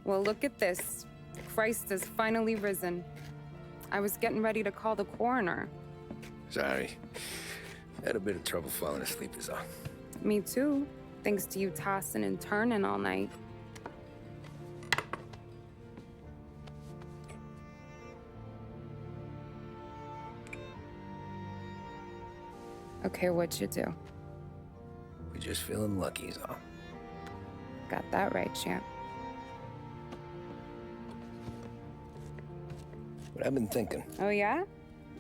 Well, look at this. Christ has finally risen. I was getting ready to call the coroner. Sorry. Had a bit of trouble falling asleep is all. Me too, thanks to you tossing and turning all night. Okay, what'd you do? We're just feeling lucky is all. Got that right, champ. But I've been thinking. Oh, yeah?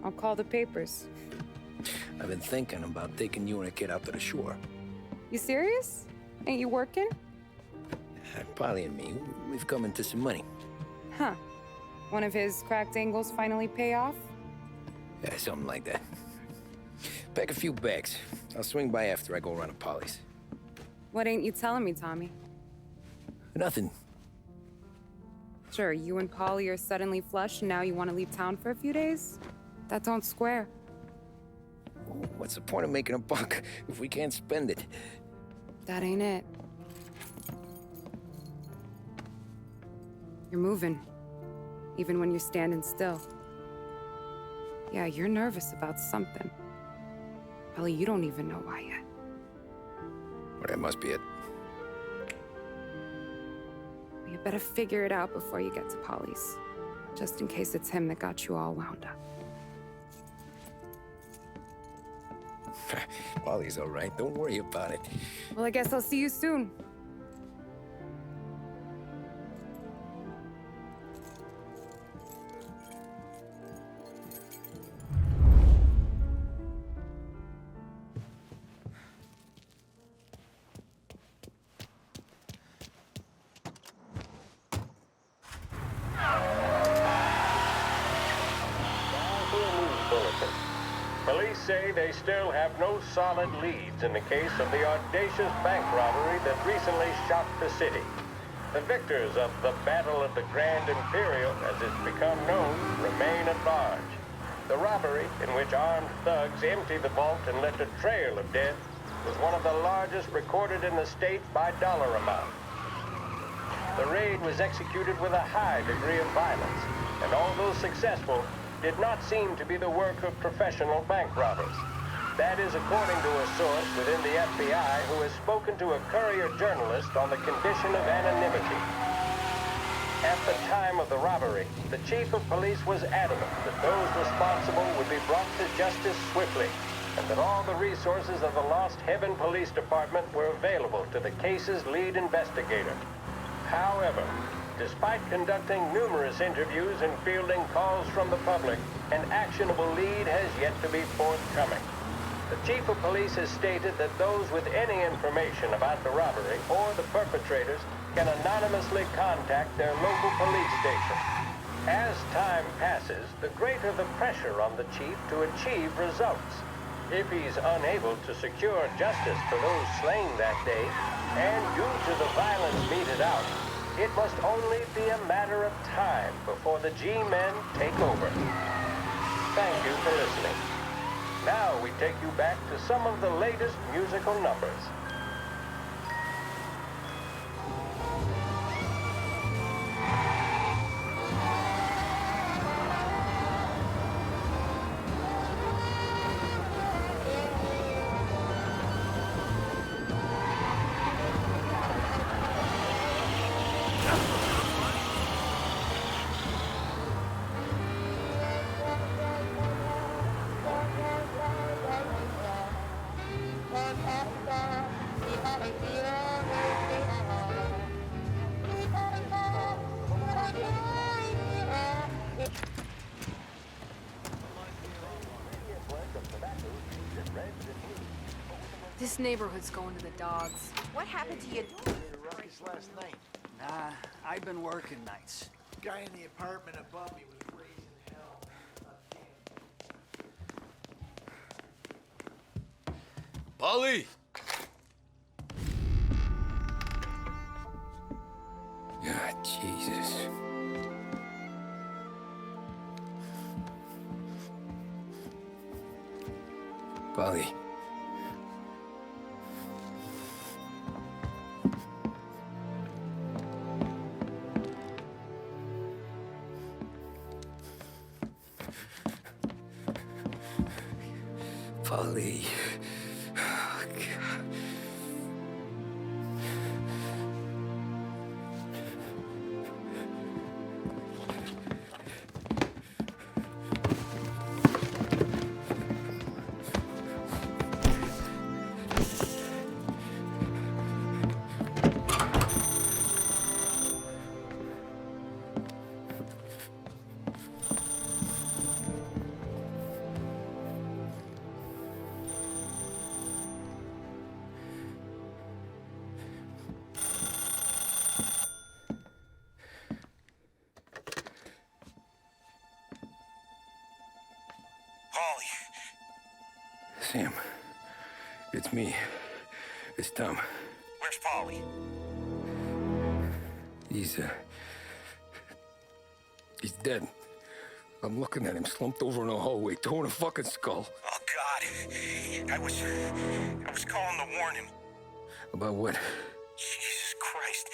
I'll call the papers. I've been thinking about taking you and a kid out to the shore. You serious? Ain't you working? Polly and me, we've come into some money. Huh. One of his cracked angles finally pay off? Yeah, something like that. Pack a few bags. I'll swing by after I go around to Polly's. What ain't you telling me, Tommy? Nothing. Sure, you and Polly are suddenly flush and now you want to leave town for a few days? That don't square. What's the point of making a buck if we can't spend it? That ain't it. You're moving, even when you're standing still. Yeah, you're nervous about something. Probably you don't even know why yet. Well, that must be it. Well, you better figure it out before you get to Polly's, just in case it's him that got you all wound up. Polly's all right. Don't worry about it. Well, I guess I'll see you soon. Police say they still have no solid leads in the case of the audacious bank robbery that recently shocked the city. The victors of the Battle of the Grand Imperial, as it's become known, remain at large. The robbery, in which armed thugs emptied the vault and left a trail of dead, was one of the largest recorded in the state by dollar amount. The raid was executed with a high degree of violence, and although successful, did not seem to be the work of professional bank robbers. That is according to a source within the FBI who has spoken to a Courier journalist on the condition of anonymity. At the time of the robbery, the chief of police was adamant that those responsible would be brought to justice swiftly, and that all the resources of the Lost Heaven Police Department were available to the case's lead investigator. However, despite conducting numerous interviews and fielding calls from the public, an actionable lead has yet to be forthcoming. The chief of police has stated that those with any information about the robbery or the perpetrators can anonymously contact their local police station. As time passes, the greater the pressure on the chief to achieve results. If he's unable to secure justice for those slain that day, and due to the violence meted out, it must only be a matter of time before the G-men take over. Thank you for listening. Now we take you back to some of the latest musical numbers. This neighborhood's going to the dogs. What happened to your Ruckus last night. Nah, I've been working nights. Guy in the apartment above me was raising hell. Polly! Ah, Jesus. Polly. Polly. Oh, God. Paulie. Sam, it's me. It's Tom. Where's Paulie? He's dead. I'm looking at him slumped over in a hallway, torn a fucking skull. Oh, God. I was calling to warn him. About what? Jesus Christ.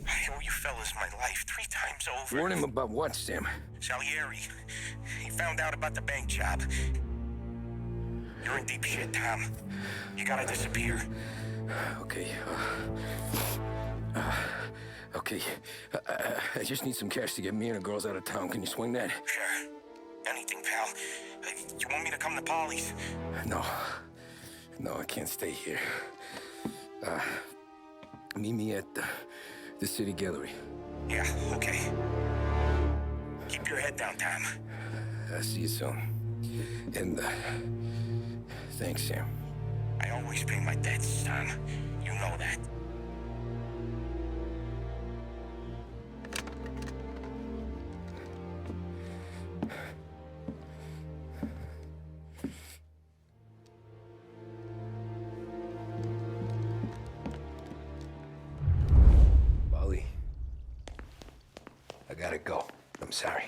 I owe you fellas my life 3 times over. Warn him about what, Sam? Salieri. He found out about the bank job. You're in deep shit, Tom. You gotta disappear. Okay, okay. I just need some cash to get me and the girls out of town. Can you swing that? Sure. Anything, pal. You want me to come to Paulie's? No, I can't stay here. Meet me at the city gallery. Yeah, okay. Keep your head down, Tom. I'll see you soon. And, thanks, Sam. I always pay my debts, Tom. You know that. Polly, I gotta go. I'm sorry.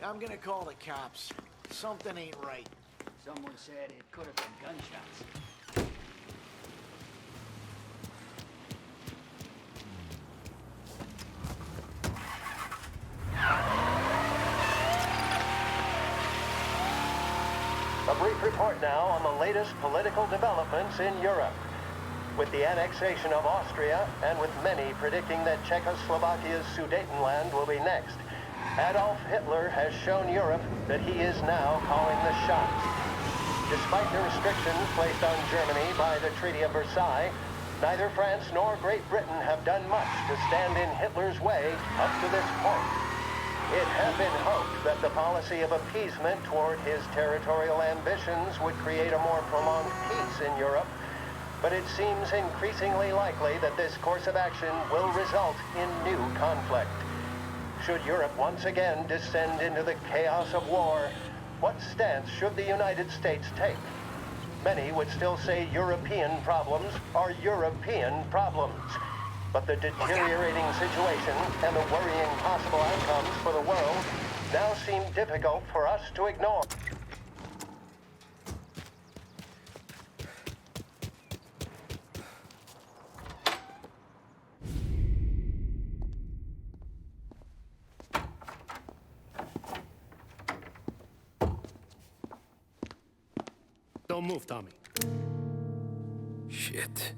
I'm gonna call the cops. Something ain't right. Someone said it could have been gunshots. A brief report now on the latest political developments in Europe. With the annexation of Austria, and with many predicting that Czechoslovakia's Sudetenland will be next, Adolf Hitler has shown Europe that he is now calling the shots. Despite the restrictions placed on Germany by the Treaty of Versailles, neither France nor Great Britain have done much to stand in Hitler's way up to this point. It had been hoped that the policy of appeasement toward his territorial ambitions would create a more prolonged peace in Europe, but it seems increasingly likely that this course of action will result in new conflict. Should Europe once again descend into the chaos of war, what stance should the United States take? Many would still say European problems are European problems. But the deteriorating situation and the worrying possible outcomes for the world now seem difficult for us to ignore. Don't move, Tommy. Shit.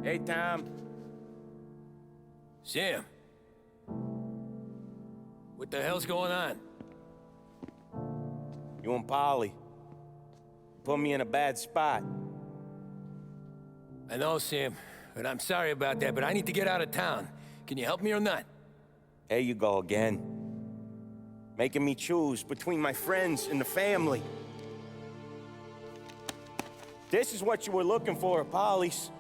Hey, Tom. Sam. What the hell's going on? You and Polly put me in a bad spot. I know, Sam, but I'm sorry about that, but I need to get out of town. Can you help me or not? There you go again. Making me choose between my friends and the family. This is what you were looking for at Polly's.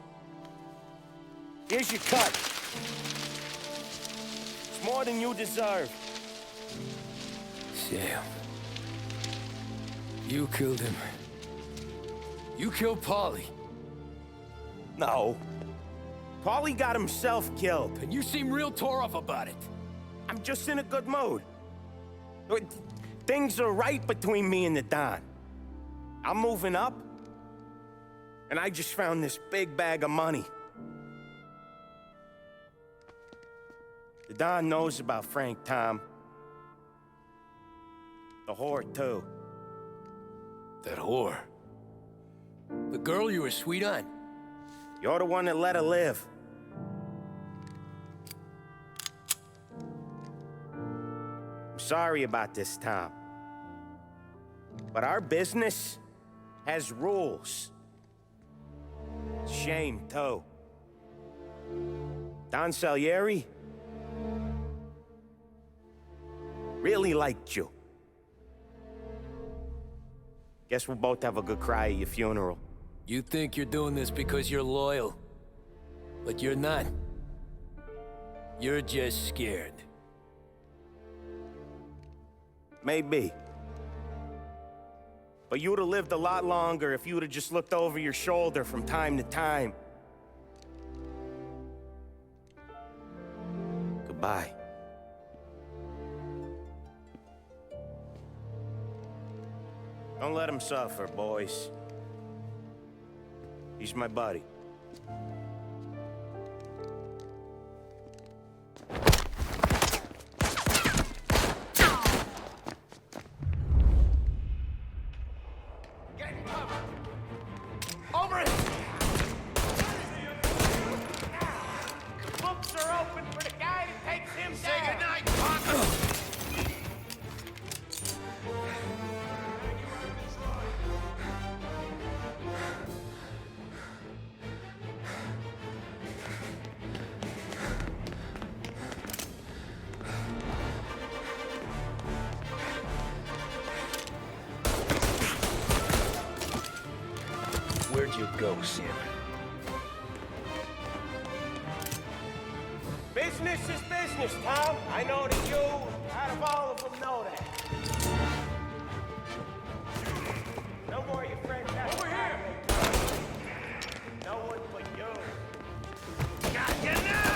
Here's your cut. It's more than you deserve. Sam. You killed him. You killed Polly. No. Polly got himself killed. And you seem real tore up about it. I'm just in a good mood. Things are right between me and the Don. I'm moving up, and I just found this big bag of money. The Don knows about Frank, Tom. The whore, too. That whore. The girl you were sweet on. You're the one that let her live. I'm sorry about this, Tom. But our business has rules. Shame, too. Don Salieri really liked you. Guess we'll both have a good cry at your funeral. You think you're doing this because you're loyal, but you're not. You're just scared. Maybe. But you'd have lived a lot longer if you'd have just looked over your shoulder from time to time. Goodbye. Don't let him suffer, boys. He's my buddy. Over it! Books are open for the guy that takes him down. Say goodnight, Parker. Where'd you go, Sam? Business is business, Tom. I know that you, out of all of them, know that. No more of your friends. Over here! No one but you. Got you now!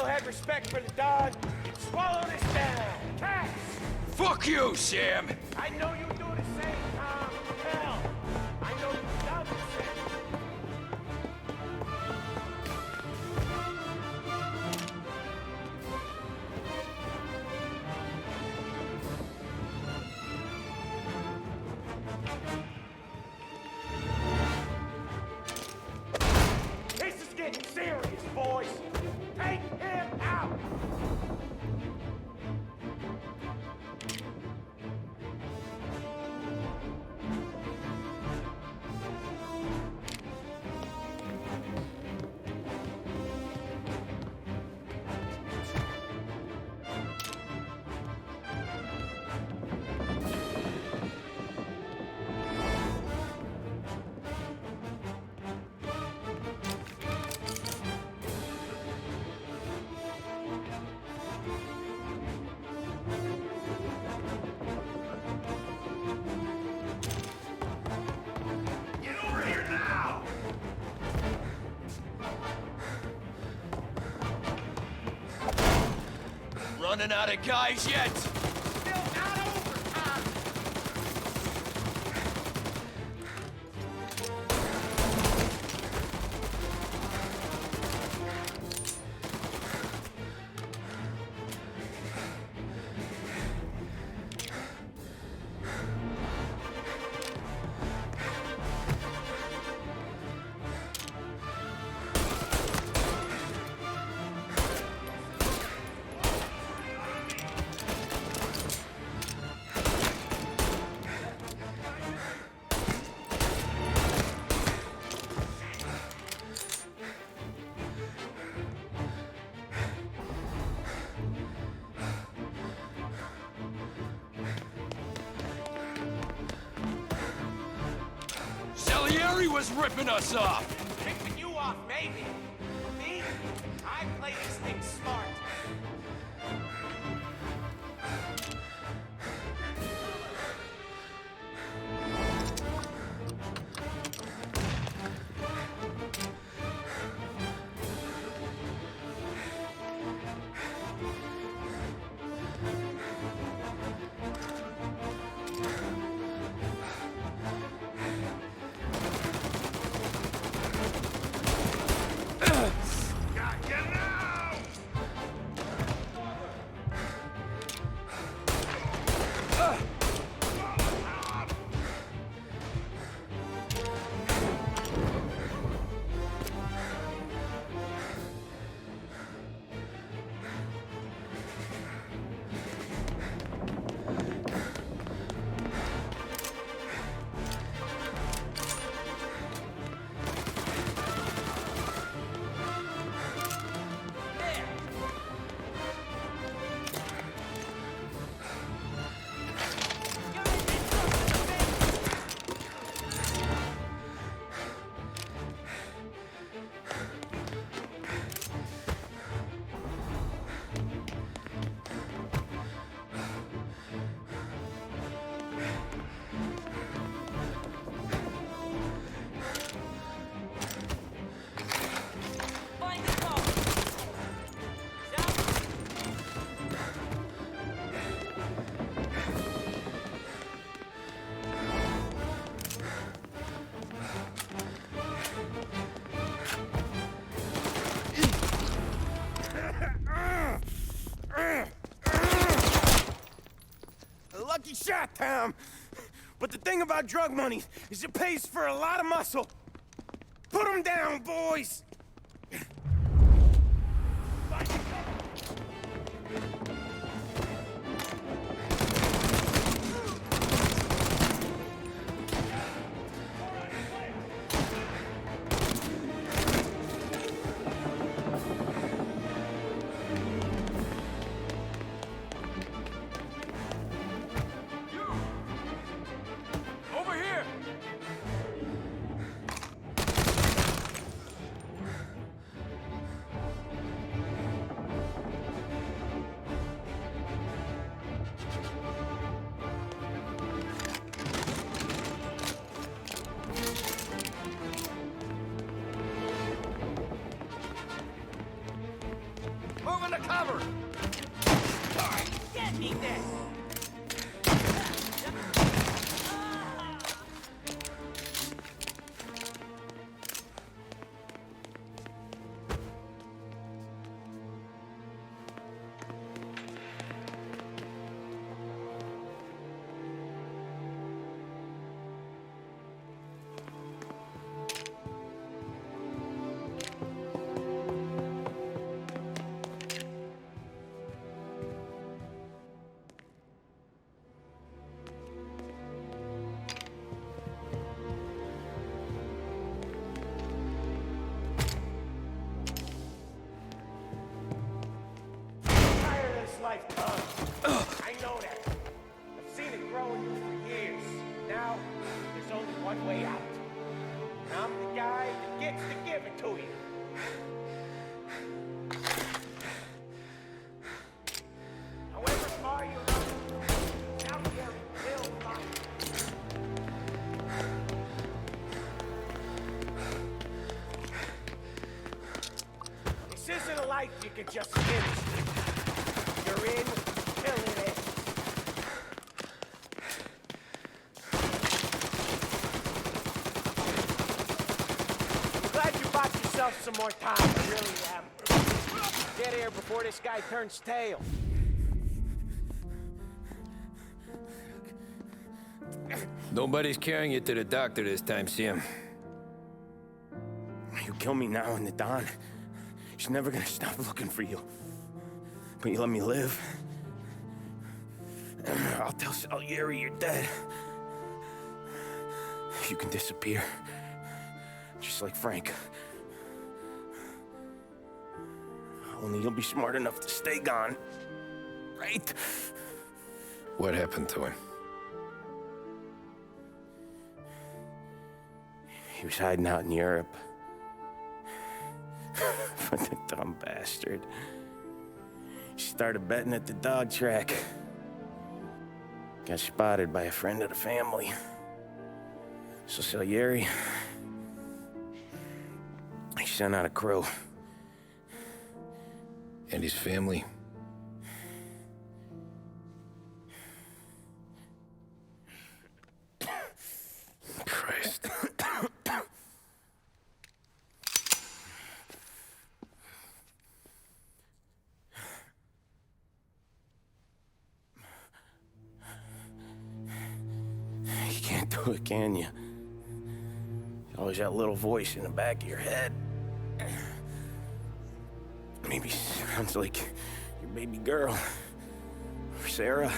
still had respect for the dog, you'd swallow this down. Cats! Fuck you, Sam! I know you do the same, Tom. Hell, I know you've done the same. This is getting serious, boys. Take him out. Get over here now! Running out of guys yet? Still not over, Tom. Salieri was ripping us off! Ripping you off, maybe. Me? I play this thing smart. Got you now! Lucky shot, Tom. But the thing about drug money is it pays for a lot of muscle. Put him down, boys! Over here! cover! Get me this! Life, Tom. I know that. I've seen it grow in you for years. Now, there's only one way out. And I'm the guy that gets to give it to you. However far you run, Salieri will find you. This isn't a life you can just finish. You're in, killing it. I'm glad you bought yourself some more time. I really am. Get here before this guy turns tail. Nobody's carrying you to the doctor this time, Sam. You kill me now in the dawn. She's never gonna stop looking for you. But you let me live. I'll tell Salieri you're dead. You can disappear. Just like Frank. Only you'll be smart enough to stay gone. Right? What happened to him? He was hiding out in Europe. But the dumb bastard. He started betting at the dog track. Got spotted by a friend of the family. So Salieri, he sent out a crew. And his family? Christ. You can't do it, can you? There's always that little voice in the back of your head. Maybe sounds like your baby girl. Or Sarah.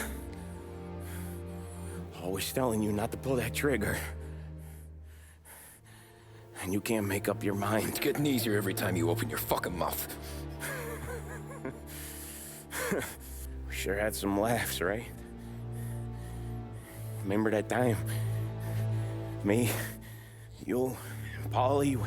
Always telling you not to pull that trigger. And you can't make up your mind. It's getting easier every time you open your fucking mouth. We sure had some laughs, right? Remember that time? Me, you, and Polly.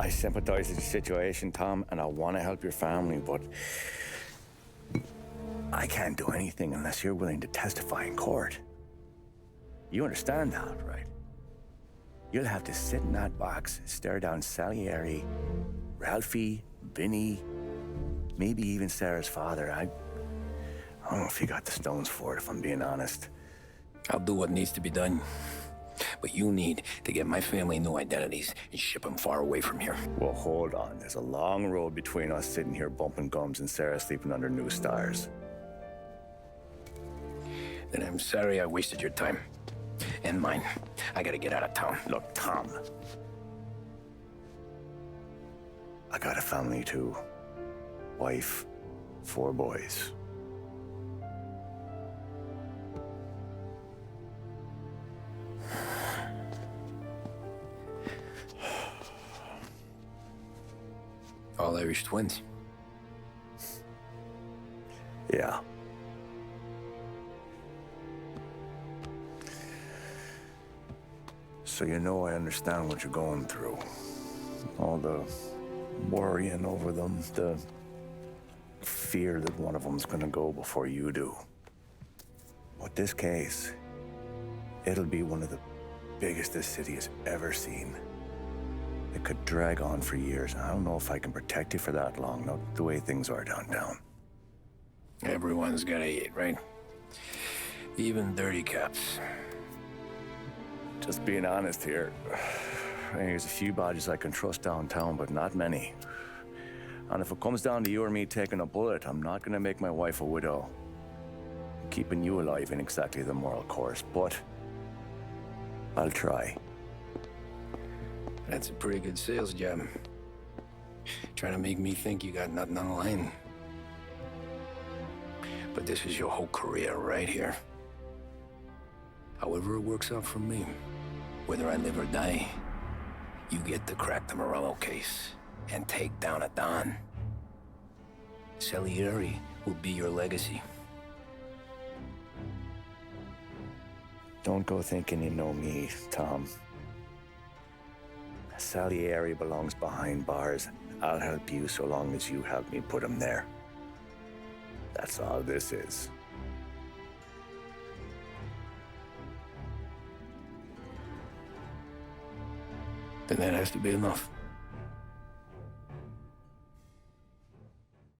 I sympathize with the situation, Tom, and I want to help your family, but I can't do anything unless you're willing to testify in court. You understand that, right? You'll have to sit in that box, stare down Salieri, Ralphie, Vinny, maybe even Sarah's father. I don't know if you got the stones for it, if I'm being honest. I'll do what needs to be done. But you need to get my family new identities and ship them far away from here. Well, hold on. There's a long road between us sitting here bumping gums and Sarah sleeping under new stars. Then I'm sorry I wasted your time. And mine. I gotta get out of town. Look, Tom. I got a family too. Wife, 4 boys. All Irish twins. Yeah. So you know I understand what you're going through. All the worrying over them, the fear that one of them's gonna go before you do. But this case, it'll be one of the biggest this city has ever seen. It could drag on for years, and I don't know if I can protect you for that long, not the way things are downtown. Everyone's gotta eat, right? Even dirty cops. Just being honest here, there's a few bodies I can trust downtown, but not many. And if it comes down to you or me taking a bullet, I'm not gonna make my wife a widow. Keeping you alive ain't exactly the moral course, but I'll try. That's a pretty good sales job. Trying to make me think you got nothing on the line. But this is your whole career right here. However it works out for me, whether I live or die, you get to crack the Morello case and take down a Don. Salieri will be your legacy. Don't go thinking you know me, Tom. Salieri belongs behind bars. I'll help you so long as you help me put him there. That's all this is. Then that has to be enough.